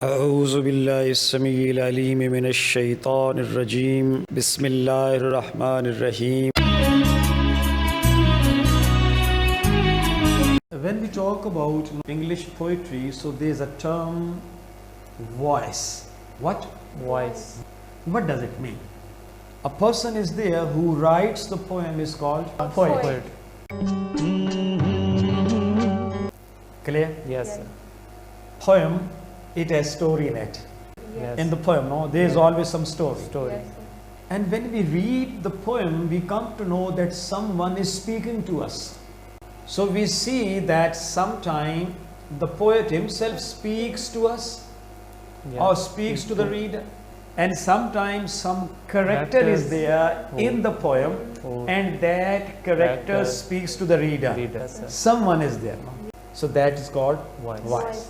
أعوذ بالله السميع العليم من الشيطان الرجيم بسم الله الرحمن الرحيم. When we talk about English poetry, so there is a term voice. What? Voice. What does it mean? A person is there who writes the poem is called a Poet. Clear? Yes, sir. Poem, it has story in it. Yes. In the poem, no, there is always some story. Story. And when we read the poem, we come to know that someone is speaking to us. So we see that sometime the poet himself speaks to us Yeah. or speaks to the reader, and sometimes some character is there in the poem, Oh. and that character Character speaks to the reader. Reader, sir. Someone is there. No? So that is called Voice. voice.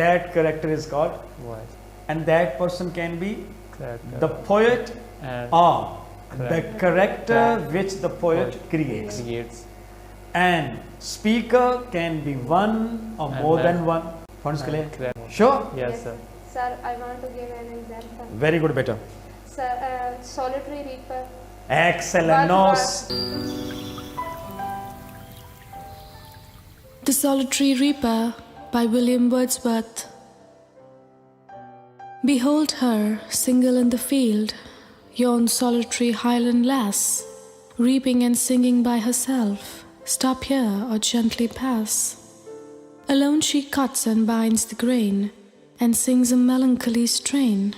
That character is called, Voice. and that person can be Character. the poet And or the Correct. character which the poet Poet. creates. creates. And speaker can be one or And more man. than one. Points clear? Correct. Sure? Yes, sir. Sir, I want to give an example. Very good, better. Sir, solitary reaper. Excellent. No. The Solitary Reaper by William Wordsworth. Behold her, single in the field, yon solitary Highland lass, reaping and singing by herself. Stop here or gently pass. Alone she cuts and binds the grain, and sings a melancholy strain.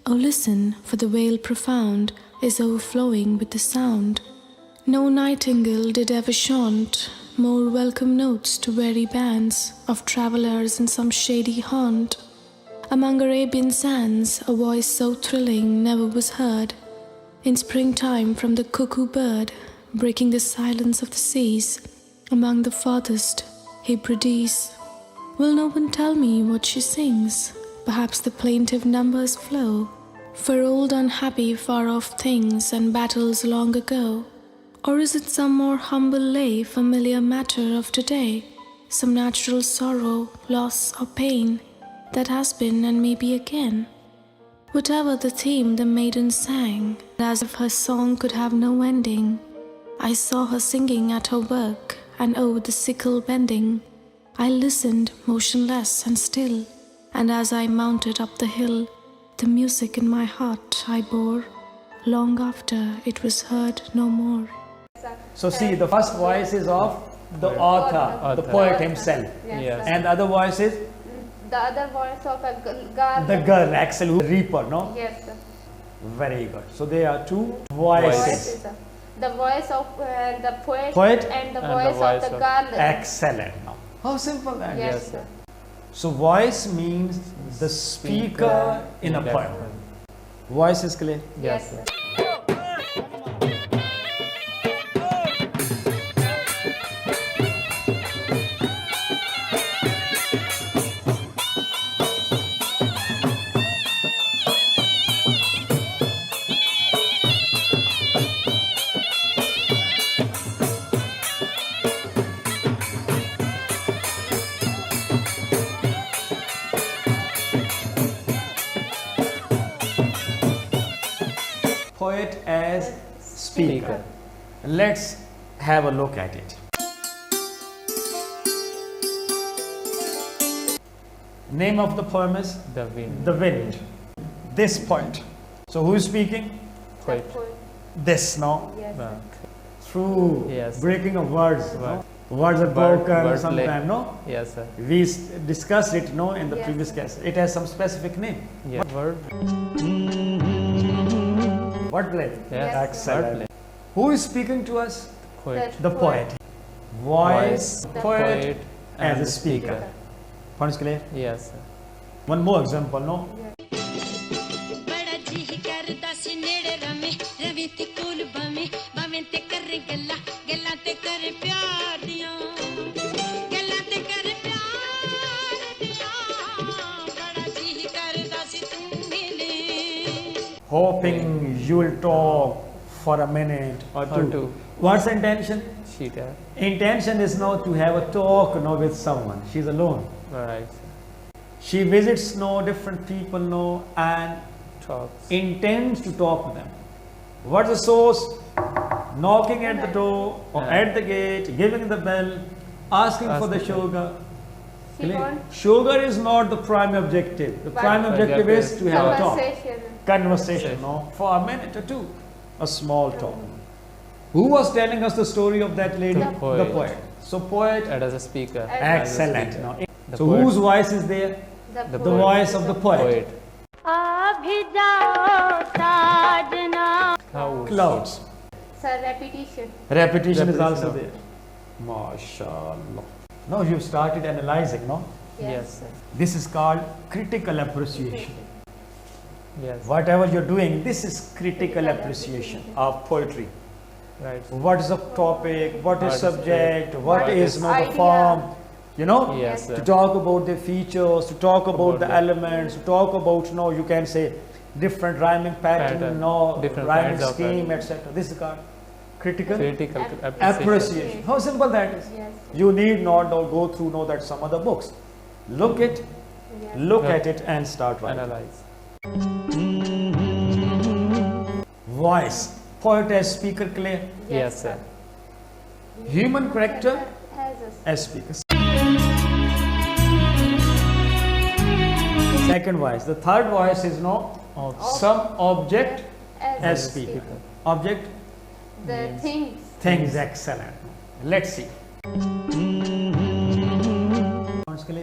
Oh, listen, for the vale profound is overflowing with the sound. No nightingale did ever chaunt more welcome notes to weary bands of travellers in some shady haunt. Among Arabian sands, a voice so thrilling never was heard. In springtime from the cuckoo bird, breaking the silence of the seas, among the farthest Hebrides. Will no one tell me what she sings? Perhaps the plaintive numbers flow for old unhappy far-off things and battles long ago. Or is it some more humble lay, familiar matter of today? Some natural sorrow, loss or pain that has been and may be again? Whatever the theme the maiden sang, as if her song could have no ending. I saw her singing at her work, and oh, the sickle bending. I listened, motionless and still, and as I mounted up the hill, the music in my heart I bore, long after it was heard no more. So see, the first voice is of the author, the poet himself. Yes. And the other voice is The other voice of a girl. the girl, Axel, who reaper, no? Yes, sir. Very good. So there are two voices. Voices, sir. The voice of the Poet and the and voice, the voice of the of- girl. Excellent. Now, how simple that is. Yes, Yes, sir. So voice means the speaker in a that poem. Voice is clear? Yes, sir. Poet as speaker. Let's have a look at it. Name of the poem is The wind. The Wind. This poet. So who is speaking? Poet. This now. Yes. Through Yes. breaking of words. Word. No? Words are Word- broken word sometimes, play. no? Yes, sir. We discussed it, no, in the Yes. previous case. It has some specific name. Yeah. Word. What play? Yes. Excellent. Word Who is speaking to us? Poet. The poet. Voice, The poet, Poet as and a the speaker. Points clear? Yes, sir. One more example, no? बड़ा जी करदा सी नेड़े रमे रवि ते कोल बमे बावें ते करे गल्ला गल्ला ते करे प्यार दियां गल्ला ते करे प्यार दियां बड़ा जी करदा सी तू मिले Hoping you'll talk for a minute or two. What's the intention? Cheater. Intention is not to have a talk, no, with someone. She's alone. Right. She visits different people and Talks. intends to talk to them. What's the source? Knocking at the door or Yeah. at the gate, giving the bell, asking for the Asking. sugar. She wants Sugar is not the prime objective. The But- prime objective is to have a talk. conversation. Conversation, for a minute or two. A small talk. Who was telling us the story of that lady? The poet. The poet. So poet, And as a speaker. As a excellent. speaker. No? The So poet. whose voice is there? The The voice of the poet. Poet. अभी जाओ साजना Clouds. Sir, repetition. Repetition is Repetition also of- there. MashaAllah. Now you've started analyzing, no? Yes. This is called critical appreciation. Yes. Whatever you're doing, this is critical appreciation of poetry. Right. What is the topic? What What is is subject? it? What What is is the idea? form? You know? Yes. To sir. talk about the features, to talk about the the- elements, to talk about, you can say different rhyming pattern, Pattern, different rhyming kinds of scheme, etc. This is called critical Critical Appreciation. appreciation. How simple that is. Yes. You need not go through that some other books. Look Yes. look Yeah. at it and start writing. Analyze. Voice. Poet as speaker, clear. Yes, sir. Human character As a as speaker. Second voice. The third voice is some object as speaker. Object, The Means- things. things, excellent. Let's see.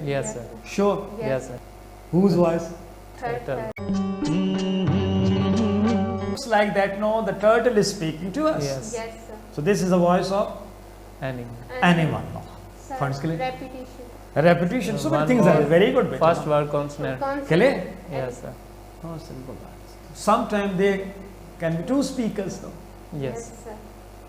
Yes, sir. Sure. Yes, sir. Whose voice? Third. Turtle. Looks like that, the turtle is speaking to us. Yes. Yes, sir. So this is the voice of Animal. anyone. Sir, Funds के लिए? repetition. Repetition. So many One things are word. very good. beta, First no? word consonant. Consonant. Clear? Yes, sir. Oh, simple. Sometimes there can be two speakers though. Yes. sir.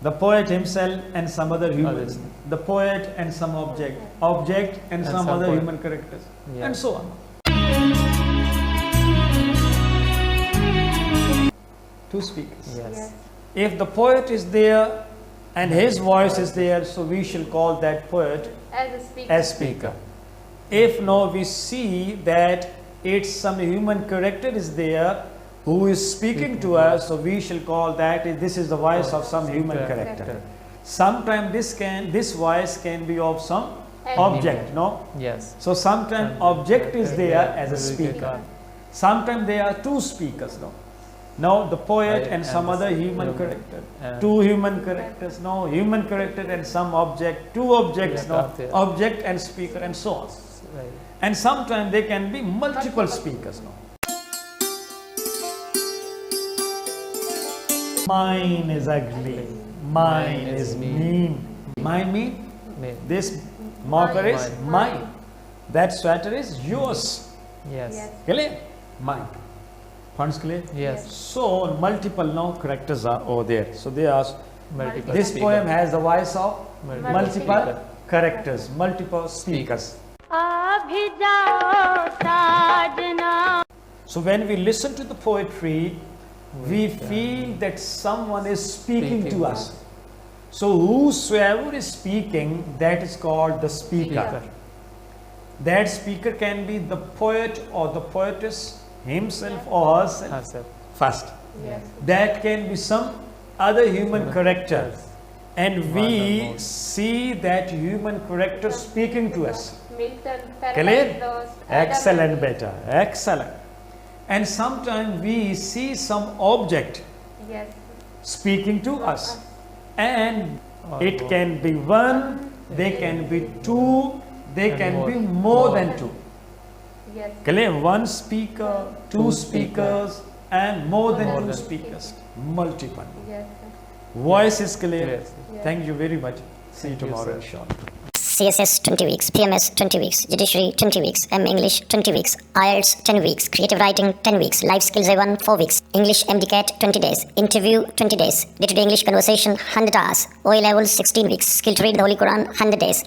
The poet himself and some other humans. Others. The poet and some object. Object and And some some other poet. human characters. Yeah. And so on. Two speakers. Yes. If the poet is there and his voice is there, so we shall call that poet As a speaker. as speaker. If no, we see that it's some human character is there who is speaking to us, so we shall call that this is the voice of some human Speaker. character. Sometimes this voice can be of some object, no? Yes. So sometimes And object is there yeah, as a so we can speaker. call- Sometimes there are two speakers, no? Now the poet I and am some the other human human character. and- Two human characters, no? Human character and some object, two objects, Yeah, no? got it. Object and speaker and so on. Right. And sometimes there can be multiple speakers, no? Mine is ugly. Mine is mean. Mine mean? Name. This marker is Mine. mine. That sweater is yours. Yes. Clear? Mine. Funds clear? Yes. So multiple characters are over there. So they are. Multiple This speaker. poem has the voice of multiple speaker. characters, multiple speakers. अभी जाओ साजना So when we listen to the poetry, we feel that someone is speaking to Speaking. us. So whosoever is speaking, that is called the speaker. Speaker. That speaker can be the poet or the poetess himself or herself Herself. first. Yes. That can be some other human character. And One or we more. see that human character speaking to us. Milton, Clear? Paradise Lost, Excellent, beta. Excellent. And sometimes we see some object Yes. speaking to us. And Or it more. can be one, they can be two, they And can more. be more than two. Yes. Clear? One speaker, two Two speakers, and more than More two than- speakers. Multiple. Yes. Voice is clear. Yes. Yes. Thank you very much. See you Thank you, tomorrow, sir. inshallah. CSS 20 weeks, PMS 20 weeks, Judiciary 20 weeks, M English 20 weeks, IELTS 10 weeks, Creative Writing 10 weeks, Life Skills A1 4 weeks, English MDCAT 20 days, Interview 20 days, Day-to-day English Conversation 100 hours, OA Level 16 weeks, Skill to Read the Holy Quran 100 days.